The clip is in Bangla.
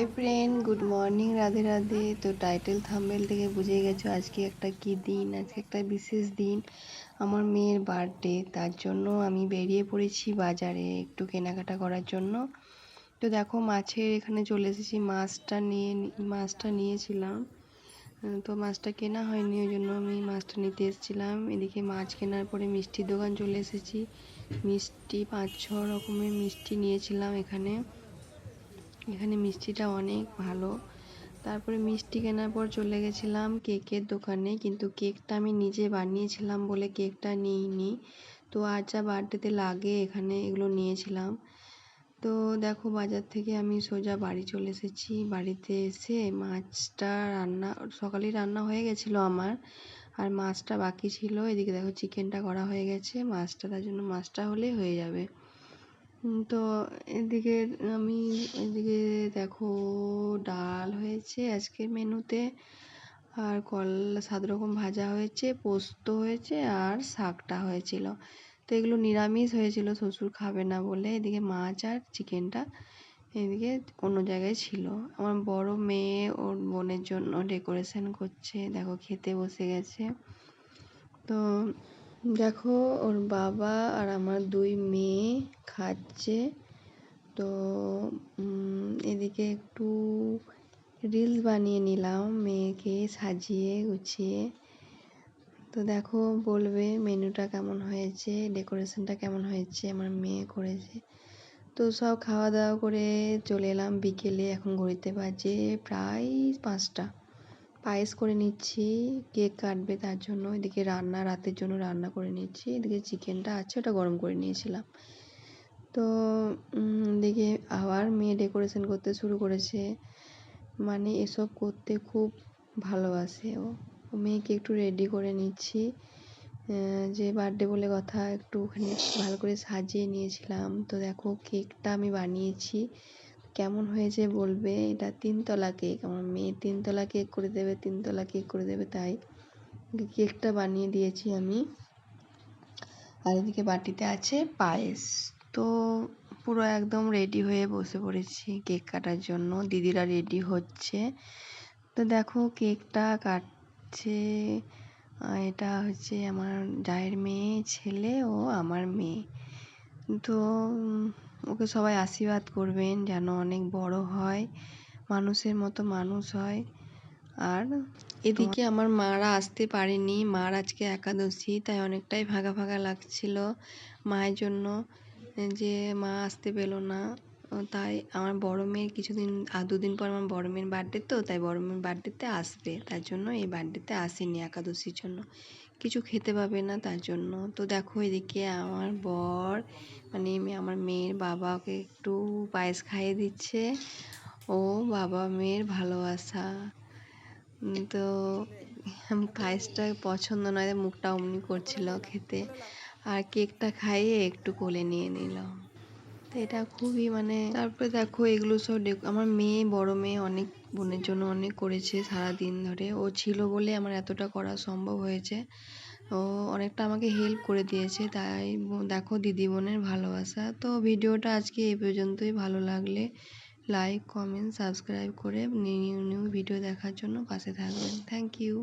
Hi friend, good morning, Radhe Radhe. তো টাইটেল থাম্বনেল থেকে বুঝে গেছো আজকে একটা কি দিন। আজকে একটা বিশেষ দিন, আমার মেয়ের বার্থডে। তার জন্য আমি বেরিয়ে পড়েছি বাজারে একটু কেনাকাটা করার জন্য। তো দেখো মাছের এখানে চলে এসেছি, মাছটা নিয়েছিলাম। তো মাছটা কেনা হয়নি, ওই জন্য আমি মাছটা নিতে এসেছিলাম। এদিকে মাছ কেনার পরে মিষ্টির দোকান চলে এসেছি। মিষ্টি 5-6 রকমের মিষ্টি নিয়েছিলাম এখানে। মিষ্টিটা অনেক ভালো। তারপরে মিষ্টি কেনার পর চলে গেছিলাম কেকের দোকানে, কিন্তু কেকটা আমি নিজে বানিয়েছিলাম বলে কেকটা নিইনি। তো আর যা বার্থডেতে লাগে এখানে এগুলো নিয়েছিলাম। তো দেখো বাজার থেকে আমি সোজা বাড়ি চলে এসেছি। বাড়িতে এসে মাছটা সকালেই রান্না হয়ে গেছিলো আমার, আর মাছটা বাকি ছিল। এদিকে দেখো চিকেনটা করা হয়ে গেছে, তার জন্য মাছটা হলেই হয়ে যাবে। তো এদিকে দেখো ডাল হয়েছে আজকের মেনুতে, আর করলা 7 রকম ভাজা হয়েছে, পোস্ত হয়েছে, আর শাকটা হয়েছিল। তো এগুলো নিরামিষ হয়েছিল, শ্বশুর খাবে না বলে। এদিকে মাছ আর চিকেনটা এদিকে অন্য জায়গায় ছিল। আমার বড় মেয়ে ওর বোনের জন্য ডেকোরেশন করছে, দেখো খেতে বসে গেছে। তো দেখো ওর বাবা আর আমার 2 মেয়ে খাচ্ছে। তো এদিকে একটু রিলস বানিয়ে নিলাম মেয়েকে সাজিয়ে গুছিয়ে। তো দেখো বলবে মেনুটা কেমন হয়েছে, ডেকোরেশনটা কেমন হয়েছে, আমার মেয়ে করেছে। তো সব খাওয়া দাওয়া করে চলে এলাম বিকেলে। এখন ঘড়িতে বাজে প্রায় 5টা। পায়েস করে নিচ্ছি, কেক কাটবে তার জন্য। এদিকে রাতের জন্য রান্না করে নিচ্ছি। এদিকে চিকেনটা আছে, ওটা গরম করে নিয়েছিলাম। তো এদিকে আবার মেয়ে ডেকোরেশন করতে শুরু করেছে, মানে এসব করতে খুব ভালোবাসে ও। মেয়েকে একটু রেডি করে নিচ্ছি, যে বার্থডে বলে কথা, একটুখানি ভালো করে সাজিয়ে নিয়েছিলাম। তো দেখো কেকটা আমি বানিয়েছি, কেমন হয়েছে বলবে। এটা 3তলা কেক, আমার মেয়ে 3তলা কেক করে দেবে, তাই কেকটা বানিয়ে দিয়েছি আমি। আর এদিকে বাটিতে আছে পায়েস। তো পুরো একদম রেডি হয়ে বসে পড়েছি কেক কাটার জন্য। দিদিরা রেডি হচ্ছে। তো দেখো কেকটা কাটছে, এটা হচ্ছে আমার জায়ের মেয়ে, ছেলে ও আমার মেয়ে। তো ওকে সবাই আশীর্বাদ করবেন যেন অনেক বড় হয়, মানুষের মতো মানুষ হয়। আর এদিকে আমার মারা আসতে পারেনি, মার আজকে একাদশী, তাই অনেকটাই ভাগা ভাগা লাগছিল মায়ের জন্য, যে মা আসতে পেলো না। তাই আমার বড় মেয়ের আর 2 দিন পর আমার বড় মেয়ের বার্থডে, তো তাই বড় মেয়ের বার্থডেতে আসবে, তার জন্য এই বার্থডেতে আসেনি একাদশীর জন্য, কিছু খেতে পাবে না তার জন্য। তো দেখো এদিকে আমার বর, মানে আমার মেয়ের বাবা ওকে একটু পায়েস খাইয়ে দিচ্ছে। ও বাবা মেয়ের ভালোবাসা। তো পায়েসটা পছন্দ নয়, মুখটা অমনি করছিল খেতে, আর কেকটা খাইয়ে একটু কোলে নিয়ে নিল। তো এটা খুবই তারপরে দেখো এগুলো সব আমার বড় মেয়ে অনেক বোনের জন্য অনেক করেছে সারাদিন ধরে। ও ছিল বলে আমার এতটা করা সম্ভব হয়েছে। ও অনেকটা আমাকে হেল্প করে দিয়েছে, তাই দেখো দিদি বোনের ভালোবাসা। তো ভিডিওটা আজকে এই পর্যন্তই। ভালো লাগলে লাইক, কমেন্ট, সাবস্ক্রাইব করে নিউ ভিডিও দেখার জন্য পাশে থাকবেন। Thank you.